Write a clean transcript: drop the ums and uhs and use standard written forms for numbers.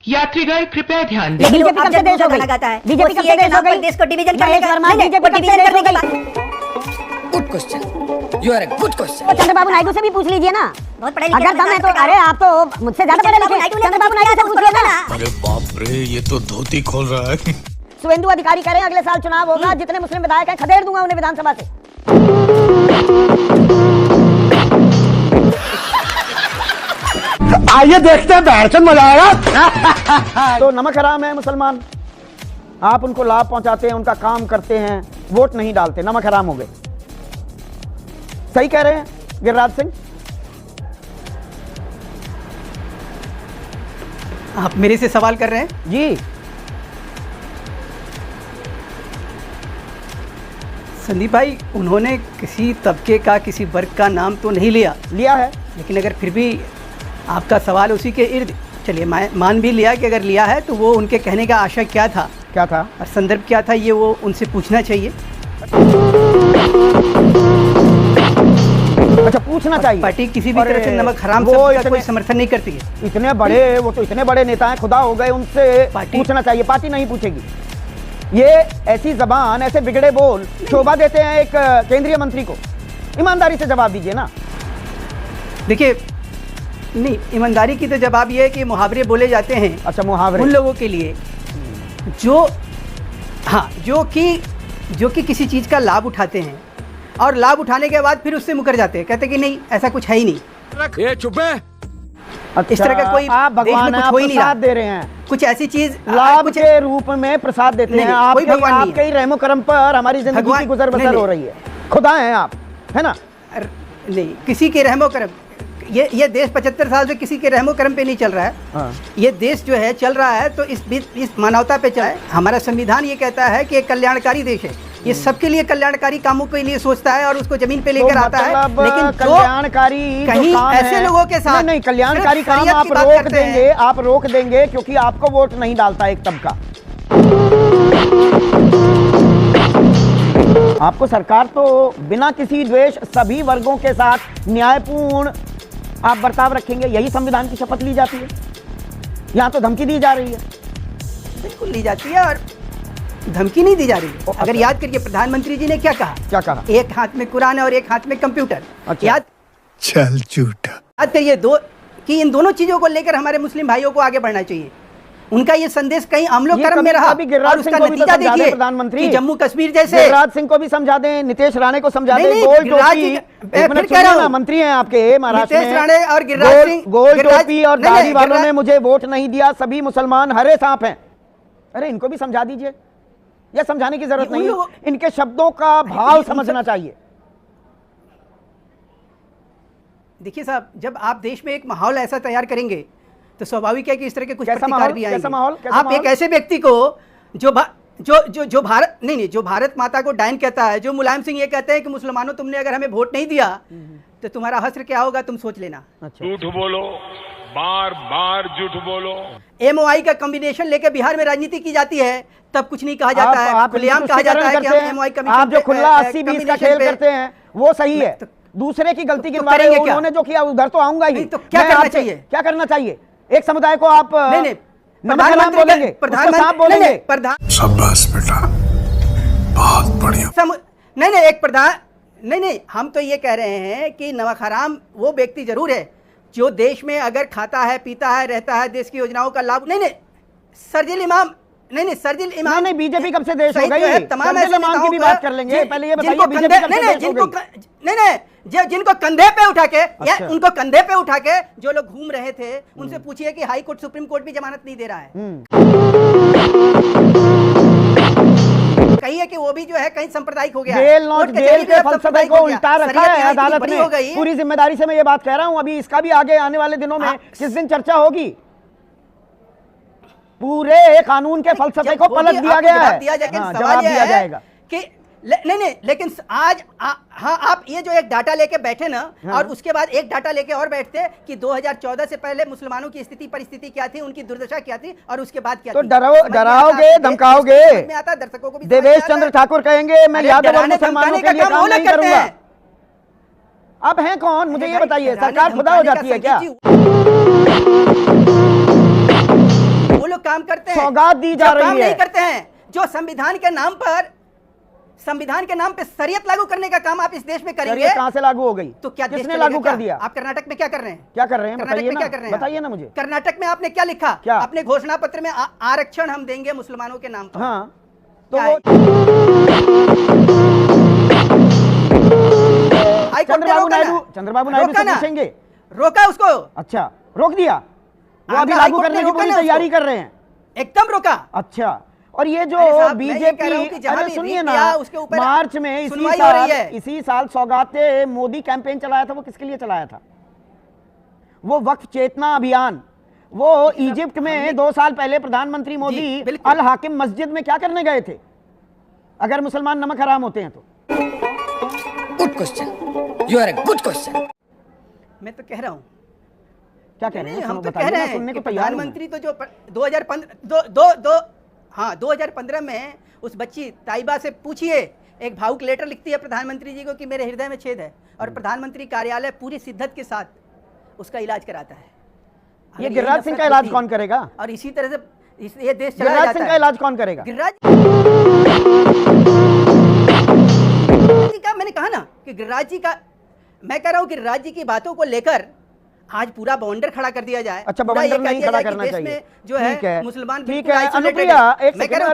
यात्रीगण कृपया ध्यान दें। बीजेपी कब से देश हो गई? बीजेपी कब से देश हो गई? देश को डिवीजन करने का बीजेपी कब से देश हो गई? Good question, you are a good question. तो चंद्रबाबू नायडू से भी पूछ लीजिए ना, बहुत पढ़े लिखे। अगर दम है तो, अरे आप तो मुझसे ज्यादा पढ़े लिखे, चंद्रबाबू नायडू से पूछ लीजिए ना। अरे बाप रे, ये तो धोती खोल रहा है। शुभेंदु अधिकारी कह रहे हैं अगले साल चुनाव होगा, जितने मुस्लिम विधायक हैं खदेड़ दूंगा उन्हें विधानसभा से। आइए देखते हैं, बैठकर मजा आएगा। तो नमक हराम है मुसलमान, आप उनको लाभ पहुंचाते हैं, उनका काम करते हैं, वोट नहीं डालते, नमक हराम हो गए। सही कह रहे हैं गिरिराज सिंह? आप मेरे से सवाल कर रहे हैं? जी। संदीप भाई, उन्होंने किसी तबके का, किसी वर्ग का नाम तो नहीं लिया है, लेकिन अगर फिर भी आपका सवाल उसी के इर्द, चलिए मान भी लिया कि अगर लिया है तो वो उनके कहने का आशय क्या था और संदर्भ क्या था, ये वो उनसे पूछना चाहिए। अच्छा, पूछना चाहिए। पार्टी किसी भी तरह से नमक हराम शब्द का कोई समर्थन नहीं करती है। इतने बड़े, वो तो इतने बड़े नेता हैं, खुदा हो गए, उनसे पूछना चाहिए। पार्टी नहीं पूछेगी। ये ऐसी जबान, ऐसे बिगड़े बोल शोभा देते हैं एक केंद्रीय मंत्री को। ईमानदारी से जवाब दीजिए ना। देखिए, नहीं, ईमानदारी की तो जवाब ये है कि मुहावरे बोले जाते हैं। अच्छा, मुहावरे उन लोगों के लिए जो कि किसी चीज़ का लाभ उठाते हैं और लाभ उठाने के बाद फिर उससे मुकर जाते हैं, कहते हैं कि नहीं, ऐसा कुछ है ही नहीं। ये चुप है। अच्छा, इस तरह का कोई आप भगवान कुछ हो ही नहीं रहा। दे रहे हैं, कुछ ऐसी चीज लाभ के रूप में प्रसाद देते हैं। आपके ही रहमो करम पर हमारी जिंदगी की गुजर बसर हो रही है। खुदा हैं आप, है ना? नहीं, किसी के रहमो करम, ये देश 75 साल से किसी के रहमो करम पे नहीं चल रहा है। हाँ। ये देश जो है चल रहा है तो इस मानवता पे चला है। हमारा संविधान ये कहता है कि एक कल्याणकारी देश है, ये सबके लिए कल्याणकारी कामों के लिए सोचता है और उसको जमीन पे लेकर आता है। लेकिन कल्याणकारी कहीं ऐसे लोगों के साथ नहीं, कल्याणकारी काम आप रोक देंगे क्योंकि आपको वोट नहीं डालता एक तबका। आपको सरकार तो बिना किसी द्वेष सभी वर्गों के साथ न्यायपूर्ण आप बर्ताव रखेंगे, यही संविधान की शपथ ली जाती है। यहाँ तो धमकी दी जा रही है। बिल्कुल ली जाती है, और धमकी नहीं दी जा रही है। अगर याद करिए प्रधानमंत्री जी ने क्या कहा? एक हाथ में कुरान है और एक हाथ में कंप्यूटर। अच्छा। याद चल झूठा। याद करिए कि इन दोनों चीजों को लेकर हमारे मुस्लिम भाइयों को आगे बढ़ना चाहिए। उनका ये संदेश कहीं अमलो कर्म में रहा और उसका नतीजा देखिए। प्रधानमंत्री जम्मू कश्मीर जैसे गिरिराज सिंह को भी समझा दें, नीतीश राणे को समझा दें। मंत्री हैं आपके महाराष्ट्र में, नीतीश राणे और गिरिराज सिंह, गोल टोपी और दाढ़ी वालों ने मुझे वोट नहीं दिया, सभी मुसलमान हरे सांप हैं। अरे इनको भी समझा दीजिए, या समझाने की जरूरत नहीं है, इनके शब्दों का भाव समझना चाहिए। देखिए साहब, जब आप देश में एक माहौल ऐसा तैयार करेंगे तो स्वाभाविक है कि इस तरह के कुछ प्रतिकार भी आएंगे। आप एक ऐसे व्यक्ति को जो भारत जो भारत माता को डायन कहता है, जो मुलायम सिंह ये कहते हैं कि मुसलमानों तुमने अगर हमें वोट नहीं दिया तो तुम्हारा हश्र क्या होगा, तुम सोच लेना। झूठ बोलो, बार बार झूठ बोलो। एमओआई का कॉम्बिनेशन लेकर बिहार में राजनीति की जाती है, तब कुछ नहीं कहा जाता है, खुलेआम कहा जाता है कि हम एमओआई कमीशन, आप जो खुला 80-20 का खेल करते हैं वो सही है। दूसरे की गलती गिनवा रहे हो, उन्होंने जो किया उधर तो आऊंगा ही। तो क्या करना चाहिए? क्या करना चाहिए? एक समुदाय को आप नहीं प्रधानमंत्री बोलेंगे, साहब बोलेंगे। शाबाश बेटा, बहुत बढ़िया। नहीं, हम तो ये कह रहे हैं कि नमक हराम वो व्यक्ति जरूर है जो देश में अगर खाता है, पीता है, रहता है, देश की योजनाओं का लाभ सरजिल इमाम नहीं, बीजेपी कब से देश हो गई? तमाम ऐसे इमाम की भी बात कर लेंगे। पहले ये बताइए बीजेपी कब से देश हो गई? जिनको कंधे पे उठा के या उनको कंधे पे उठा के जो लोग घूम रहे थे, उनसे पूछिए कि हाई कोर्ट, सुप्रीम कोर्ट भी जमानत नहीं दे रहा है। कहिए कि वो भी जो है कहीं सांप्रदायिक हो गया है। जेल नॉट जेल के फलसफे को उल्टा रखा है अदालत ने। पूरी जिम्मेदारी से मैं ये बात कह रहा हूं। अभी इसका भी आगे आने वाले दिनों में किस दिन चर्चा होगी। पूरे कानून के फलसफे को पलट दिया गया है। जवाब दिया जाएगा कि नहीं, लेकिन आज हाँ, आप ये जो एक डाटा लेके बैठे ना, और उसके बाद एक डाटा लेके और बैठते कि 2014 से पहले मुसलमानों की परिस्थिति क्या थी, उनकी दुर्दशा क्या थी और उसके बाद क्या तो थी। डराओगे, धमकाओगे। में आता दर्शकों को भी देवेश चंद्र ठाकुर कहेंगे मैं यादव और मुसलमानों के लिए काम नहीं करूंगा। अब हैं कौन, मुझे ये बताइए। सरकार खुदा हो जाती है क्या? काम करते हैं, सौगात दी जा जो रही काम है। नहीं करते हैं, जो संविधान के नाम पे शरीयत लागू करने का काम आप इस देश में करेंगे, शरीयत कहां से लागू हो गई? तो क्या देश किसने चलेगा लागू क्या? कर दिया? आप कर्नाटक में क्या कर रहे हैं? क्या कर रहे हैं? कर्नाटक में क्या कर रहे हैं? बताइए ना मुझे। कर्नाटक में आपने क्या लिखा? क्या? अपने घोषणा पत्र में आरक्षण हम देंगे मुसलमानों के नाम पर। हाँ, तो क्या वो हाईकोर्ट ने रोका ना। चंद्रबाबू नायडू रोका से ना। पूछेंगे। रोका उसको, अच्छा, रोक दिया। वो अभी आंध्र लागू हाईकोर्ट करने ने की रोका पूरी ना तैयारी उसको। कर रहे हैं। एकदम रोका। अच्छा, और ये जो अरे साहब, मैं ये कह रहा हूं बीजेपी, कि जहां अरे भी सुनिए रीत ना, या उसके ऊपर मार्च में सुनवाई हो रही है। इसी साल सौगाते मोदी कैंपेन चलाया था, वो किसके लिए चलाया था? वो वक्फ चेतना अभियान, वो इजिप्ट में 2 साल पहले प्रधानमंत्री मोदी बिल्कुल। अल हाकिम मस्जिद में क्या करने गए थे? अगर मुसलमान नमक हराम होते हैं तो। Good question, you are a good question. मैं तो कह रहा हूं, क्या कह रहे हैं? हम तो बताइए कह ना, रहे हैं सुनने कि को तैयार हूं मैं। प्रधानमंत्री तो जो 2015 में उस बच्ची ताइबा से पूछिए, एक भावुक लेटर लिखती है प्रधानमंत्री जी को कि मेरे हृदय में छेद है, और प्रधानमंत्री कार्यालय पूरी शिद्दत के साथ उसका इलाज कराता है। ये अगर गिरिराज यही सिंह का नफरत इलाज होती कौन करेगा? और इसी तरह से ये देश चलाया गिरिराज जाता सिंह है। का इलाज कौन करेगा? गिरिराज जी का मैंने कहा ना कि गिरिराज जी का, मैं कह रहा हूं कि गिरिराज जी की बातों को लेकर आज पूरा बवंडर खड़ा कर दिया जाए। अच्छा, पूरा ये बवंडर कह नहीं दिया खड़ा जाए कि करना देश चाहिए। में जो है ठीक है, मुसलमान ठीक बिल्कुल है। isolated अनुप्रिया, है। एक मैं कह रहा हूं